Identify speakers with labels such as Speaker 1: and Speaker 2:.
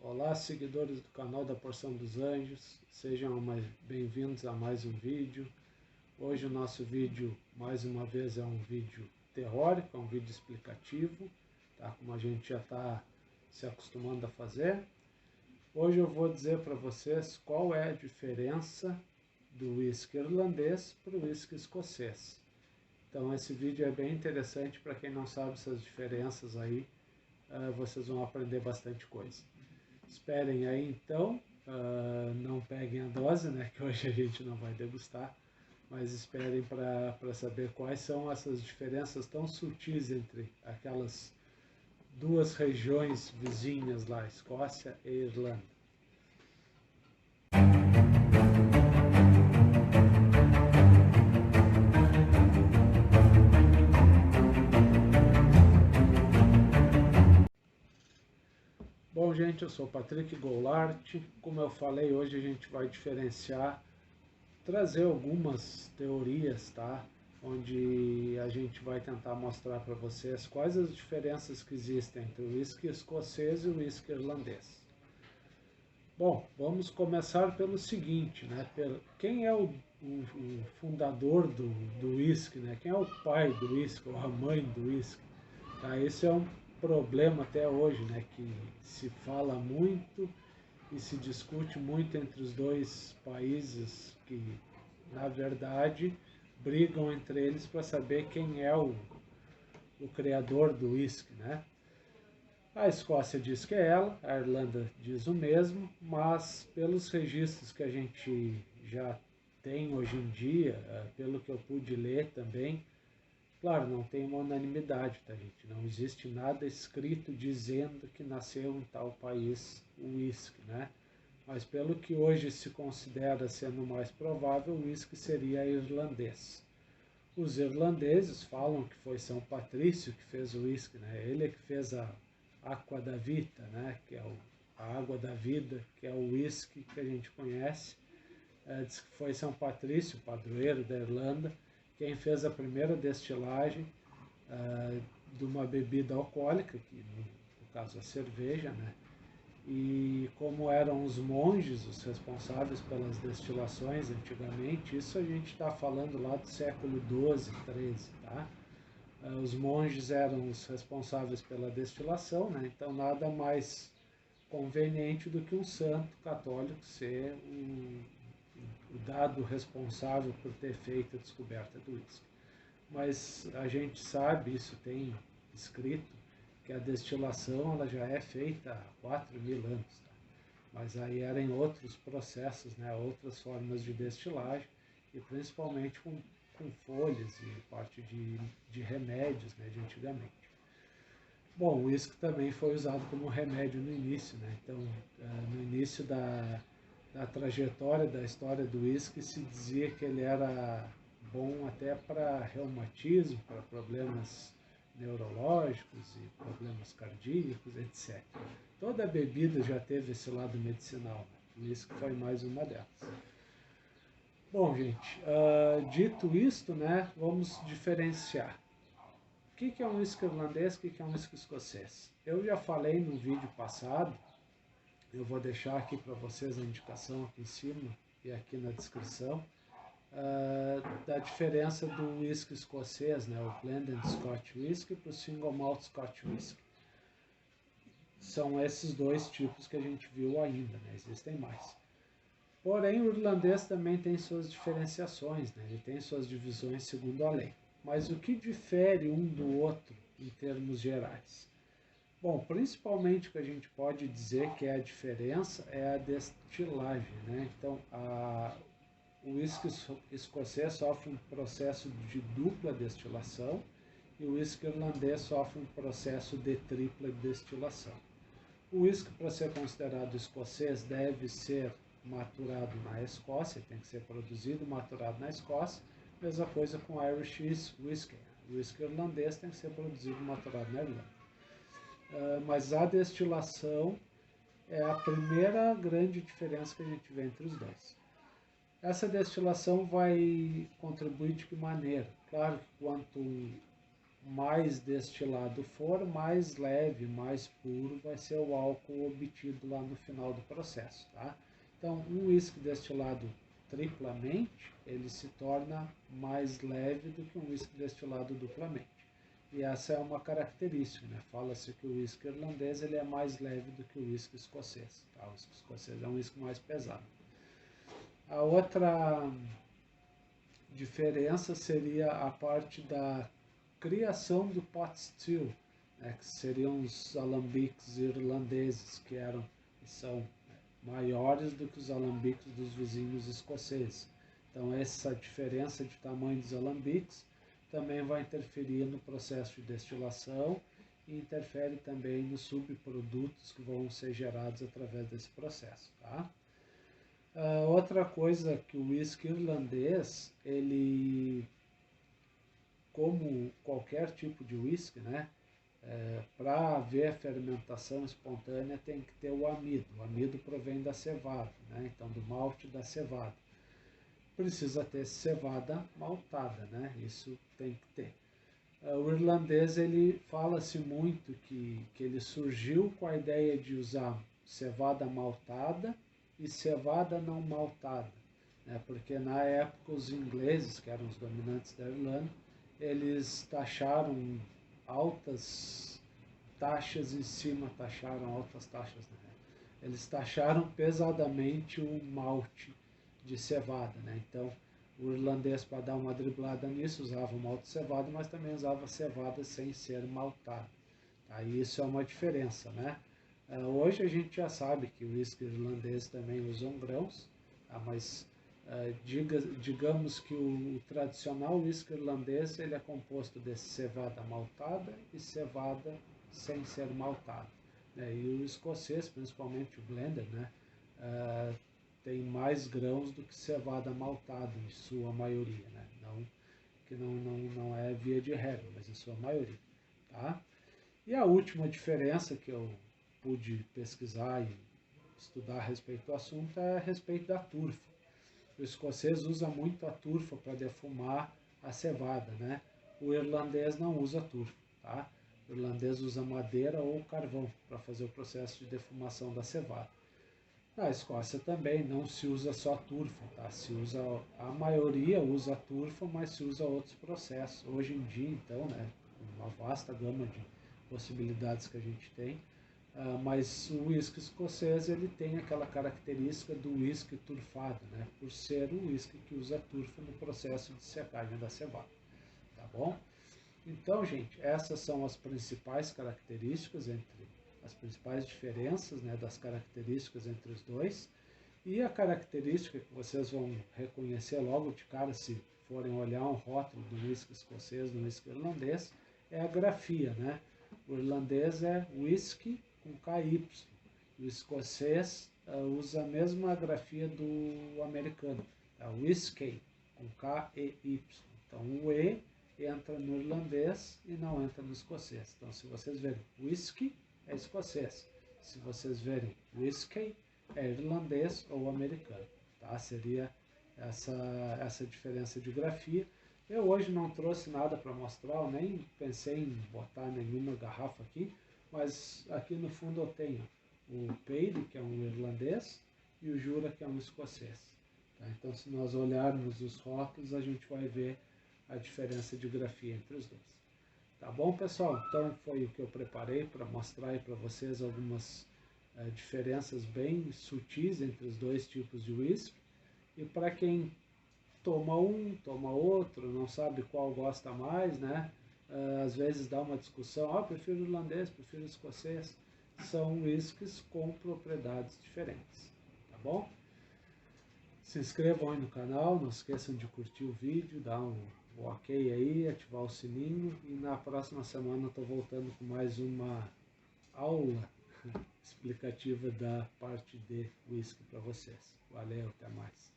Speaker 1: Olá, seguidores do canal da Porção dos Anjos, sejam bem-vindos a mais um vídeo. Hoje o nosso vídeo, mais uma vez, é um vídeo teórico, é um vídeo explicativo, tá? Como a gente já está se acostumando a fazer. Hoje eu vou dizer para vocês qual é a diferença do whisky irlandês para o whisky escocês. Então esse vídeo é bem interessante para quem não sabe essas diferenças aí, vocês vão aprender bastante coisa. Esperem aí então, não peguem a dose, né, que hoje a gente não vai degustar, mas esperem para saber quais são essas diferenças tão sutis entre aquelas duas regiões vizinhas lá, Escócia e Irlanda. Bom, gente, eu sou Patrick Goulart. Como eu falei, hoje a gente vai diferenciar, trazer algumas teorias, tá? Onde a gente vai tentar mostrar para vocês quais as diferenças que existem entre o whisky escocês e o whisky irlandês. Bom, vamos começar pelo seguinte, né? Quem é o fundador do whisky, né? Quem é o pai do whisky ou a mãe do whisky? Tá? Esse é um problema até hoje, né? Que se fala muito e se discute muito entre os dois países que, na verdade, brigam entre eles para saber quem é o criador do whisky, né? A Escócia diz que é ela, a Irlanda diz o mesmo, mas pelos registros que a gente já tem hoje em dia, pelo que eu pude ler também, claro, não tem uma unanimidade, tá, gente? Não existe nada escrito dizendo que nasceu em tal país o uísque, né? Mas pelo que hoje se considera sendo mais provável, o uísque seria irlandês. Os irlandeses falam que foi São Patrício que fez o uísque, né? Ele é que fez a Aqua da Vita, né? Que é a água da vida, que é o uísque que a gente conhece. Diz que foi São Patrício, padroeiro da Irlanda, quem fez a primeira destilagem de uma bebida alcoólica, que no caso a cerveja, né? E como eram os monges os responsáveis pelas destilações antigamente, isso a gente está falando lá do século XII, XIII, tá? Os monges eram os responsáveis pela destilação, né? Então nada mais conveniente do que um santo católico ser o dado responsável por ter feito a descoberta do uísque. Mas a gente sabe, isso tem escrito, que a destilação ela já é feita há 4.000 anos. Tá? Mas aí eram outros processos, né? Outras formas de destilagem, e principalmente com folhas e parte de remédios, né? De antigamente. Bom, o uísque também foi usado como remédio no início, né? Então, no início da trajetória da história do uísque, se dizia que ele era bom até para reumatismo, para problemas neurológicos e problemas cardíacos, etc. Toda bebida já teve esse lado medicinal, né? O uísque foi mais uma delas. Bom, gente, dito isto, né, vamos diferenciar. O que é um whisky irlandês, o que é um whisky escocês? Eu já falei no vídeo passado, eu vou deixar aqui para vocês a indicação aqui em cima e aqui na descrição, da diferença do whisky escocês, né, o Blended Scotch Whisky para o Single Malt Scotch Whisky. São esses dois tipos que a gente viu ainda, né, existem mais. Porém, o irlandês também tem suas diferenciações, né, ele tem suas divisões segundo a lei. Mas o que difere um do outro em termos gerais? Bom, principalmente o que a gente pode dizer que é a diferença é a destilagem, né? Então, o uísque escocês sofre um processo de dupla destilação e o uísque irlandês sofre um processo de tripla destilação. O uísque, para ser considerado escocês, deve ser maturado na Escócia, tem que ser produzido, maturado na Escócia. Mesma coisa com Irish Whisky. O whisky irlandês tem que ser produzido e maturado na Irlanda. Mas a destilação é a primeira grande diferença que a gente vê entre os dois. Essa destilação vai contribuir de que maneira? Claro que quanto mais destilado for, mais leve, mais puro vai ser o álcool obtido lá no final do processo, tá? Então, um uísque destilado triplamente, ele se torna mais leve do que um uísque destilado duplamente. E essa é uma característica, né? Fala-se que o uísque irlandês ele é mais leve do que o uísque escocês, tá? O uísque escocês é um uísque mais pesado. A outra diferença seria a parte da criação do pot still, né, que seriam os alambiques irlandeses, que são maiores do que os alambiques dos vizinhos escoceses. Então essa diferença de tamanho dos alambiques também vai interferir no processo de destilação e interfere também nos subprodutos que vão ser gerados através desse processo, tá? Outra coisa que o whisky irlandês, ele, como qualquer tipo de whisky, né, para haver fermentação espontânea tem que ter o amido. O amido provém da cevada, né, então do malte da cevada. Precisa ter cevada maltada, né, isso tem que ter. O irlandês, ele fala-se muito que ele surgiu com a ideia de usar cevada maltada e cevada não maltada, né? Porque na época os ingleses, que eram os dominantes da Irlanda, eles taxaram altas taxas em cima, taxaram altas taxas, né? Eles taxaram pesadamente o malte de cevada, né? Então, o irlandês, para dar uma driblada nisso, usava malte cevada, mas também usava cevada sem ser maltada. Tá? E isso é uma diferença, né? Hoje a gente já sabe que o whisky irlandês também usam grãos, tá? Mas digamos que o tradicional whisky irlandês ele é composto de cevada maltada e cevada sem ser maltada, né? E o escocês, principalmente o blender, né? Tem mais grãos do que cevada maltada, em sua maioria, né? Não, que não é via de regra, mas em sua maioria, tá? E a última diferença que eu pude pesquisar e estudar a respeito do assunto é a respeito da turfa. O escocês usa muito a turfa para defumar a cevada, né? O irlandês não usa turfa, tá? O irlandês usa madeira ou carvão para fazer o processo de defumação da cevada. Na Escócia também não se usa só turfa, tá? Se usa, a maioria usa turfa, mas se usa outros processos. Hoje em dia, então, né, uma vasta gama de possibilidades que a gente tem, mas o uísque escocês ele tem aquela característica do uísque turfado, né, por ser um uísque que usa turfa no processo de secagem da cevada, tá bom? Então, gente, essas são as principais características as principais diferenças, né, das características entre os dois. E a característica que vocês vão reconhecer logo de cara se forem olhar um rótulo do whisky escocês, do whisky irlandês, é a grafia, né? O irlandês é whisky com KY. O escocês usa a mesma grafia do americano, tá? Whisky com KEY. Então o E entra no irlandês e não entra no escocês. Então se vocês verem whisky, é escocês. Se vocês verem whisky, é irlandês ou americano, tá? Seria essa diferença de grafia. Eu hoje não trouxe nada para mostrar, eu nem pensei em botar nenhuma garrafa aqui, mas aqui no fundo eu tenho o Pale, que é um irlandês, e o Jura, que é um escocês. Tá? Então, se nós olharmos os rótulos, a gente vai ver a diferença de grafia entre os dois. Tá bom, pessoal? Então, foi o que eu preparei para mostrar aí para vocês algumas diferenças bem sutis entre os dois tipos de whisky. E para quem toma um, toma outro, não sabe qual gosta mais, né? Às vezes dá uma discussão, prefiro irlandês, prefiro escocês. São whiskies com propriedades diferentes, tá bom? Se inscrevam aí no canal, não esqueçam de curtir o vídeo, dar um ok aí, ativar o sininho e na próxima semana eu estou voltando com mais uma aula explicativa da parte de whisky para vocês. Valeu, até mais.